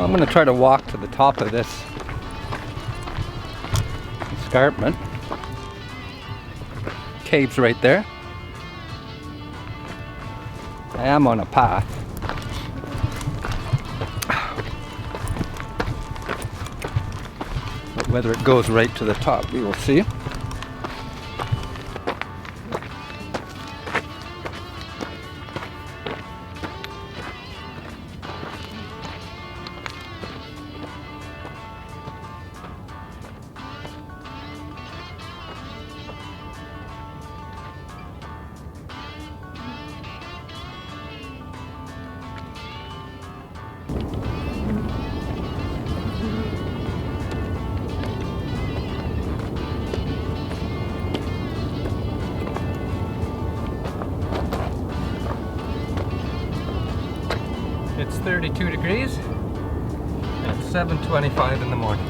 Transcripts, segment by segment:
I'm going to try to walk to the top of this escarpment. Cave's right there. I am on a path. But whether it goes right to the top, we will see. It's 32 degrees and it's 7:25 in the morning.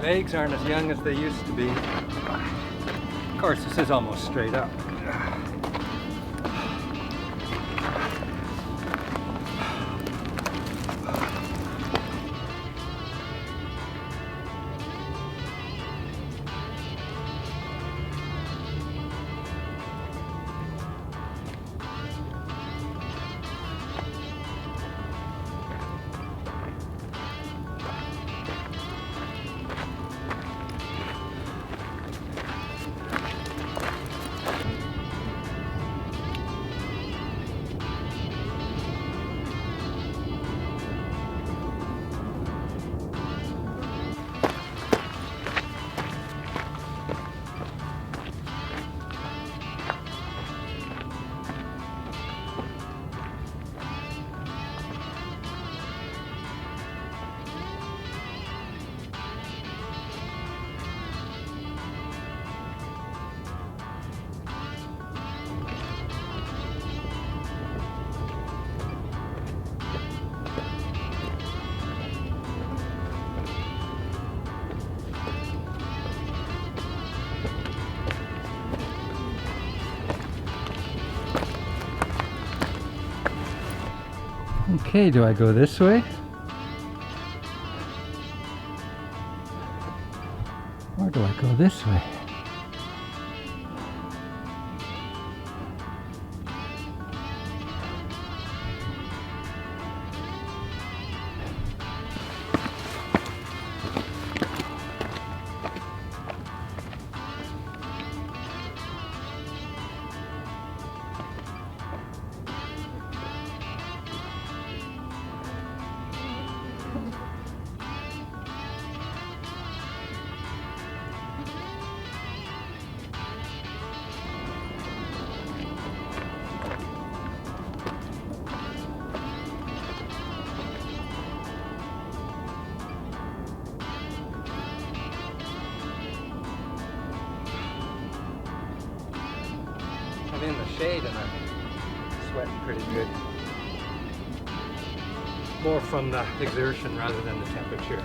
Legs aren't as young as they used to be. Of course, this is almost straight up. Okay, do I go this way? Or do I go this way? I'm in the shade and I'm sweating pretty good. More from the exertion rather than the temperature.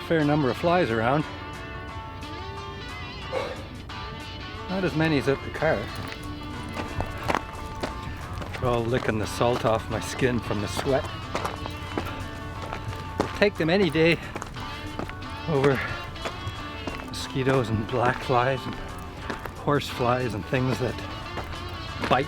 fair number of flies around. Not as many as at the car. They're all licking the salt off my skin from the sweat. I'll take them any day over mosquitoes and black flies and horse flies and things that bite.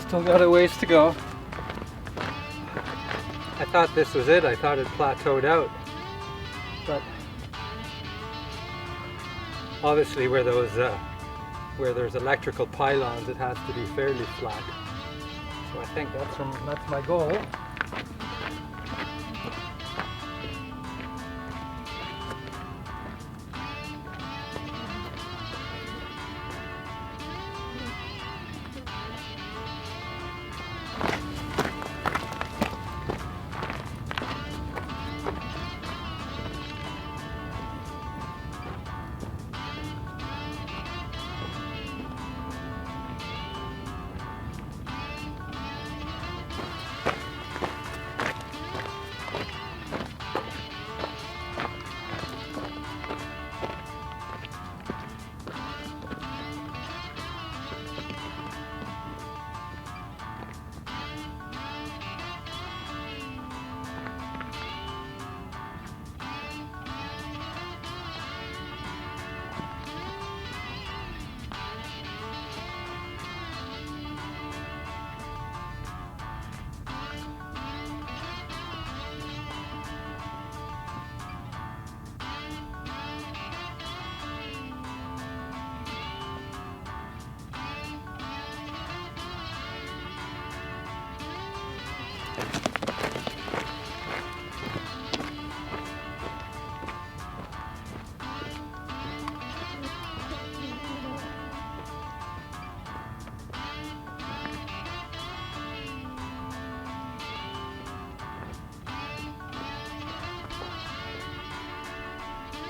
Still got a ways to go. I thought this was it. I thought it plateaued out. But obviously where there's electrical pylons, it has to be fairly flat. So I think that's my goal.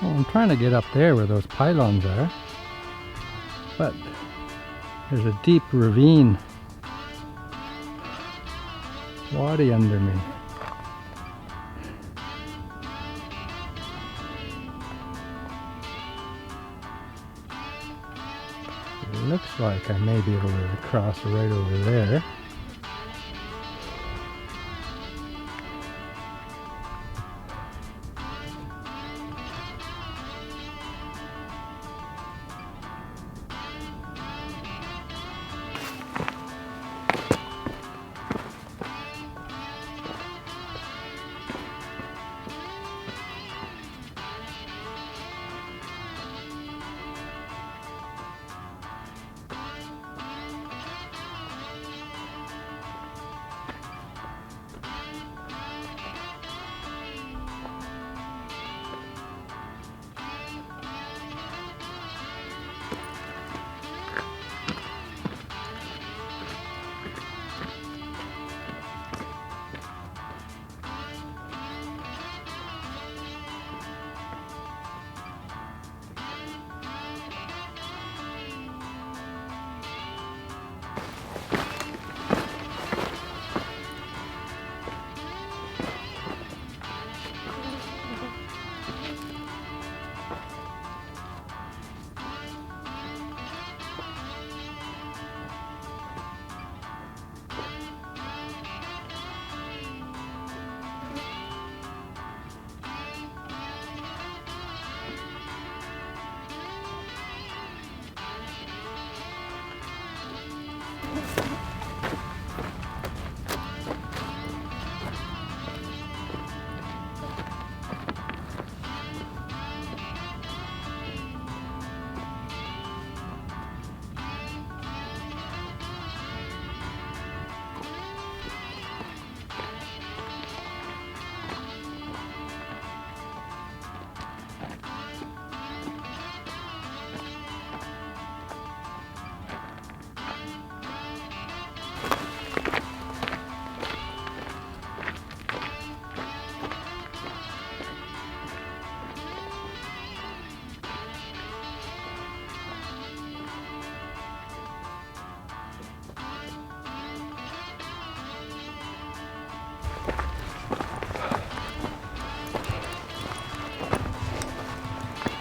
Well, I'm trying to get up there where those pylons are, but there's a deep ravine wadi under me. It looks like I may be able to cross right over there.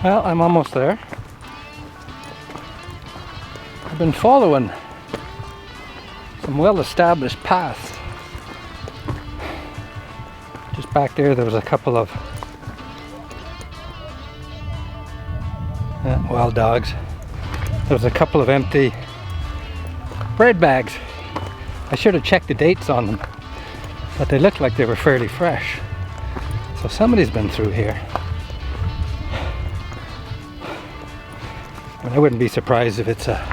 Well, I'm almost there. I've been following some well-established paths. Just back there was a couple of wild dogs. There was a couple of empty bread bags. I should have checked the dates on them, but they looked like they were fairly fresh. So somebody's been through here. And I wouldn't be surprised if it's a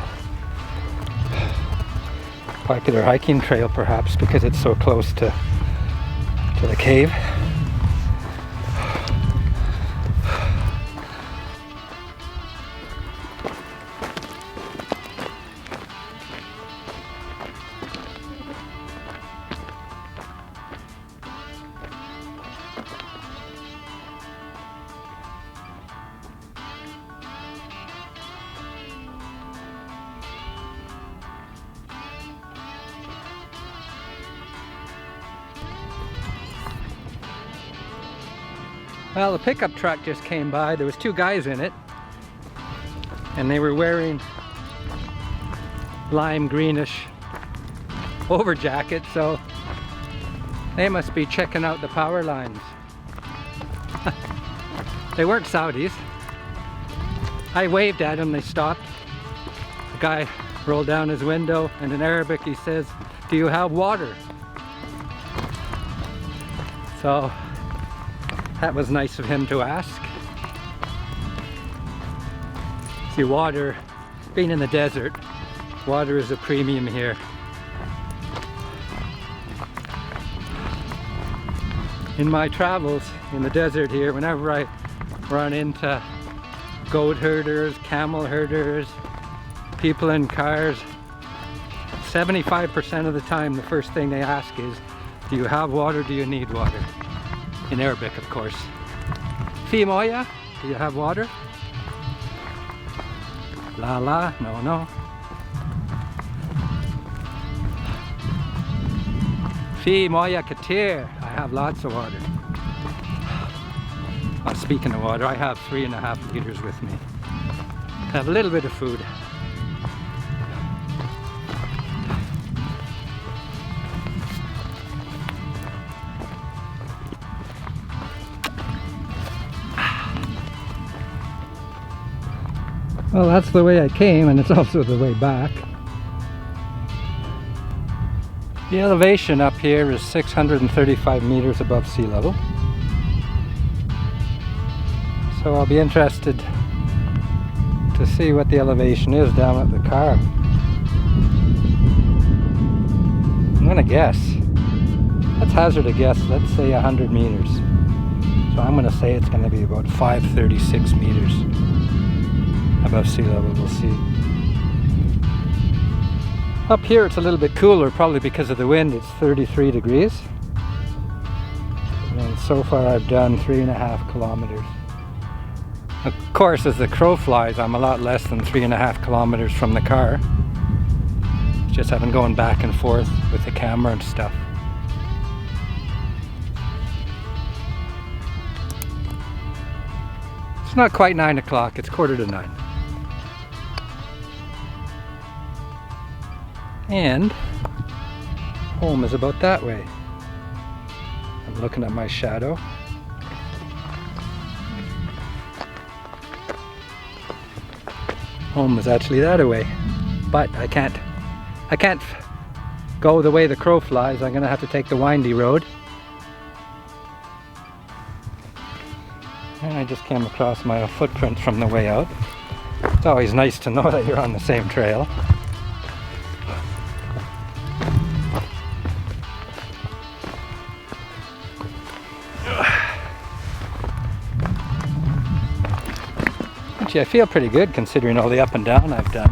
popular hiking trail, perhaps, because it's so close to the cave. Well, the pickup truck just came by. There was two guys in it, and they were wearing lime greenish over jackets, so they must be checking out the power lines. They weren't Saudis. I waved at them, they stopped. The guy rolled down his window, and in Arabic he says, "Do you have water?" So that was nice of him to ask. See, water, being in the desert, water is a premium here. In my travels in the desert here, whenever I run into goat herders, camel herders, people in cars, 75% of the time the first thing they ask is, do you have water, do you need water? In Arabic, of course. Fi moya, do you have water? La la, no no. Fi moya katir, I have lots of water. Well, speaking of water, I have 3.5 liters with me. I have a little bit of food. Well, that's the way I came, and it's also the way back. The elevation up here is 635 meters above sea level. So I'll be interested to see what the elevation is down at the car. I'm gonna guess. Let's hazard a guess. Let's say 100 meters. So I'm gonna say it's gonna be about 536 meters above sea level. We'll see. Up here it's a little bit cooler, probably because of the wind. It's 33 degrees. And so far I've done 3.5 kilometers. Of course, as the crow flies, I'm a lot less than 3.5 kilometers from the car. Just I've been going back and forth with the camera and stuff. It's not quite 9 o'clock, it's 8:45. And home is about that way. I'm looking at my shadow. Home is actually that away, but I can't go the way the crow flies. I'm gonna have to take the windy road. And I just came across my footprint from the way out. It's always nice to know that you're on the same trail. Actually, I feel pretty good considering all the up and down I've done.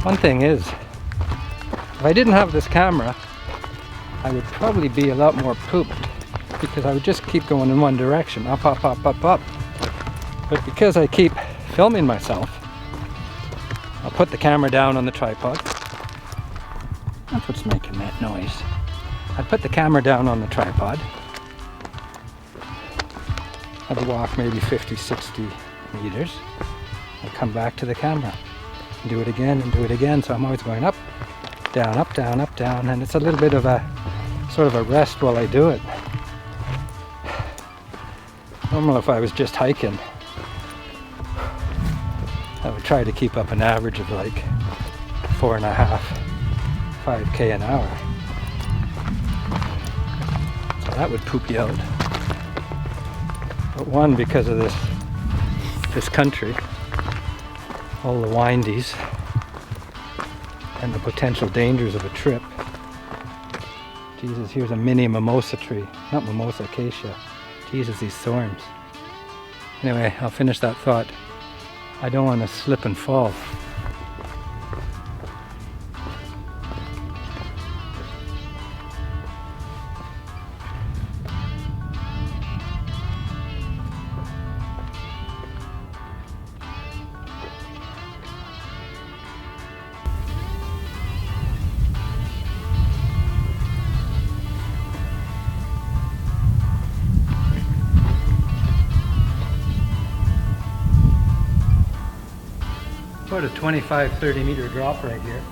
One thing is, if I didn't have this camera, I would probably be a lot more pooped because I would just keep going in one direction, up, up, up, up, up. But because I keep filming myself, I'll put the camera down on the tripod. That's what's making that noise. I put the camera down on the tripod. I'd walk maybe 50, 60 meters. I'd come back to the camera and do it again and do it again. So I'm always going up, down, up, down, up, down. And it's a little bit of a sort of a rest while I do it. Normally if I was just hiking, I would try to keep up an average of like 4.5, 5K an hour. So that would poop you out. But one, because of this country, all the windies and the potential dangers of a trip. Jesus, here's a mini mimosa tree. Not mimosa, acacia. Jesus, these thorns. Anyway, I'll finish that thought. I don't want to slip and fall. About a 25-30 meter drop right here.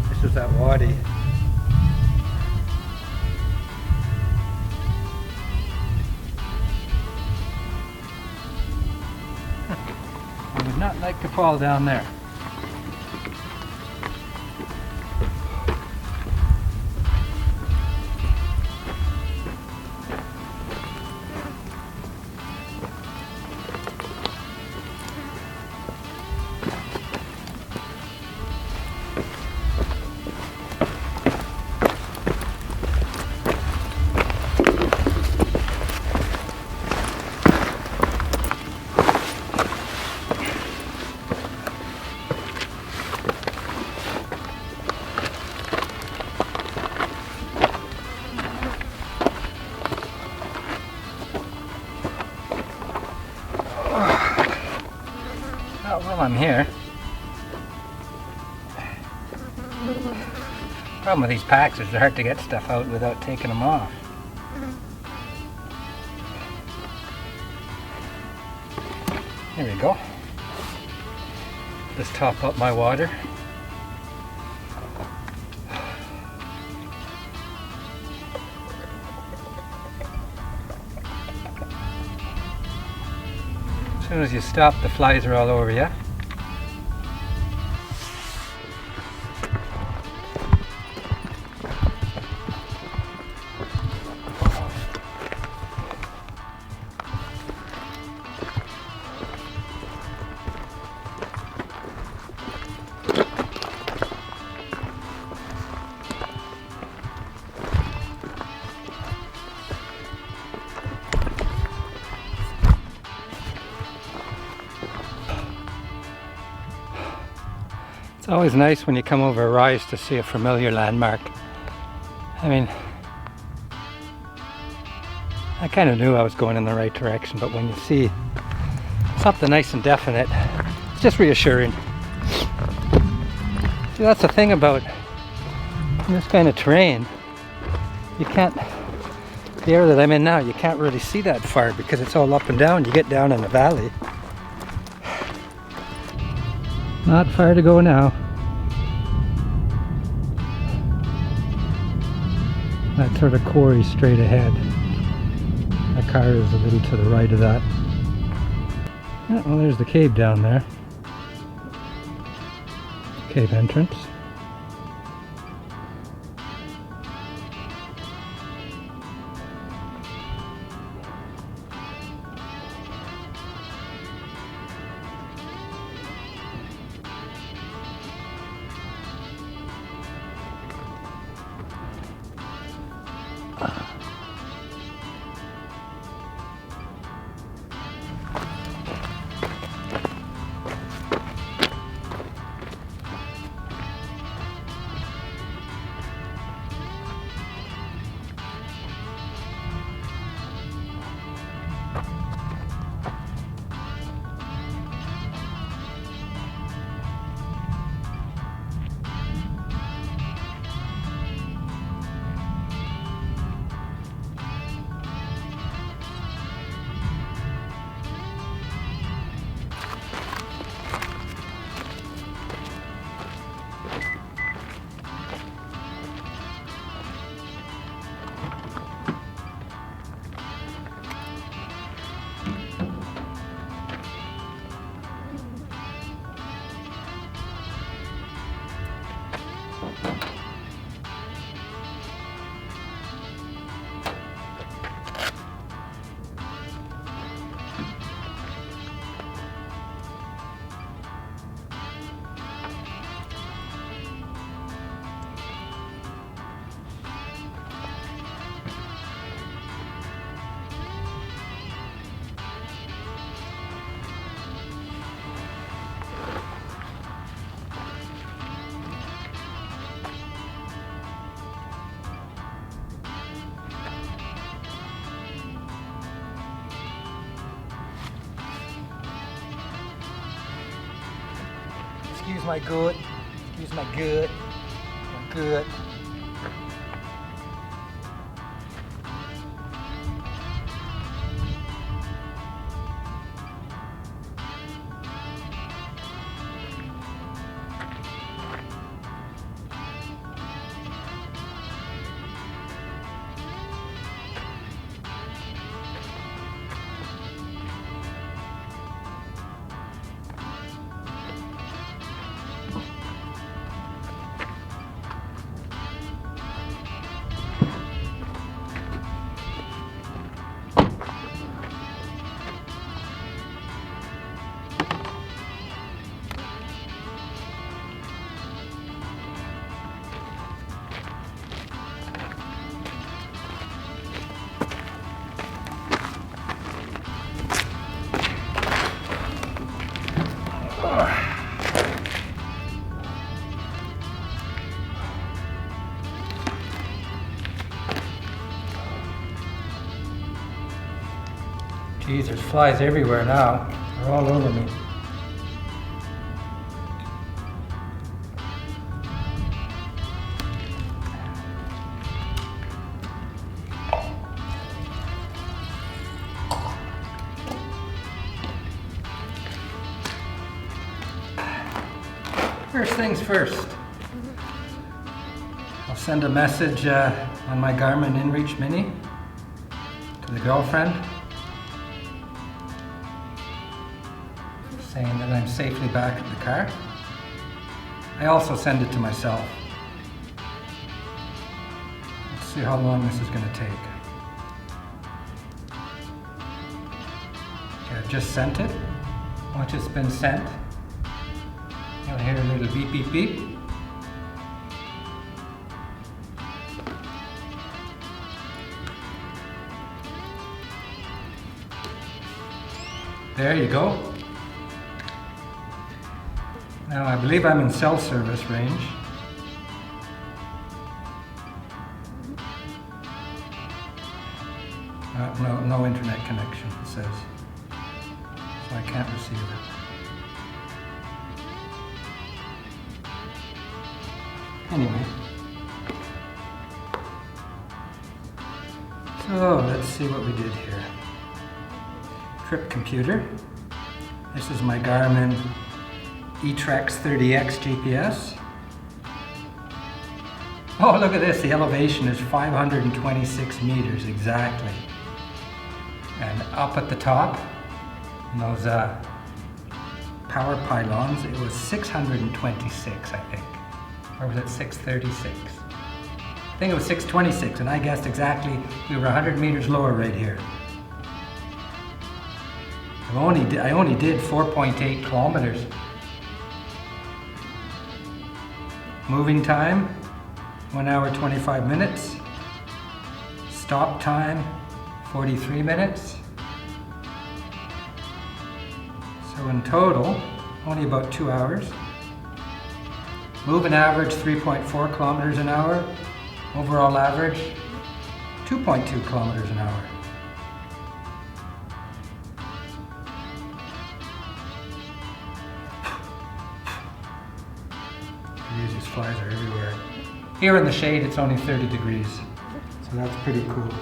This is that wadi. I would not like to fall down there. Well, I'm here. Problem with these packs is they're hard to get stuff out without taking them off. Here we go. Just top up my water. As soon as you stop, the flies are all over you. It's always nice when you come over a rise to see a familiar landmark. I mean, I kind of knew I was going in the right direction, but when you see something nice and definite, it's just reassuring. See, that's the thing about this kind of terrain. You can't, the area that I'm in now, you can't really see that far because it's all up and down. You get down in the valley. Not far to go now. That sort of quarry straight ahead. That car is a little to the right of that. Oh, well, there's the cave down there. Cave entrance. Excuse my good. Excuse my good. My good. Geez, there's flies everywhere now. They're all over me. First things first. I'll send a message on my Garmin InReach Mini to the girlfriend, saying that I'm safely back at the car. I also send it to myself. Let's see how long this is going to take. Okay, I've just sent it. Once it's been sent, you'll hear a little beep beep beep. There you go. Now I believe I'm in cell service range. No internet connection, it says. So I can't receive it. Anyway. So let's see what we did here. Trip computer. This is my Garmin eTrex 30X GPS. Oh, look at this. The elevation is 526 meters exactly. And up at the top, in those power pylons, it was 626, I think. Or was it 636? I think it was 626, and I guessed exactly we were 100 meters lower right here. I only did 4.8 kilometers. Moving time, 1 hour 25 minutes. Stop time, 43 minutes. So in total, only about 2 hours. Moving average 3.4 kilometers an hour. Overall average 2.2 kilometers an hour. Geez, these flies are everywhere. Here in the shade it's only 30 degrees, so that's pretty cool.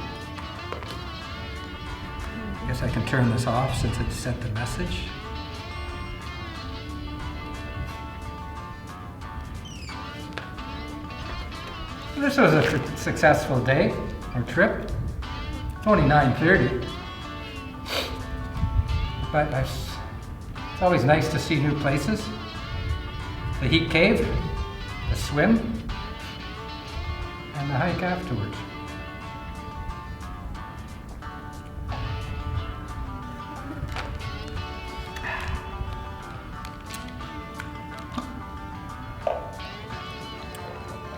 I guess I can turn this off since it sent the message. This was a successful day or trip. It's only 9:30, but it's always nice to see new places. The Heet cave, the swim, and the hike afterwards.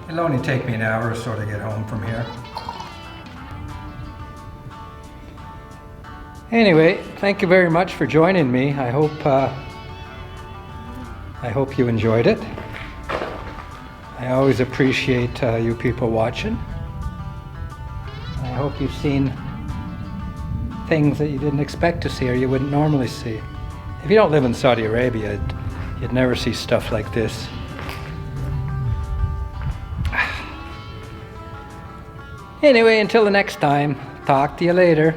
It'll only take me an hour or so to get home from here. Anyway, thank you very much for joining me. I hope you enjoyed it. I always appreciate you people watching. I hope you've seen things that you didn't expect to see or you wouldn't normally see. If you don't live in Saudi Arabia, You'd never see stuff like this. Anyway, until the next time, talk to you later.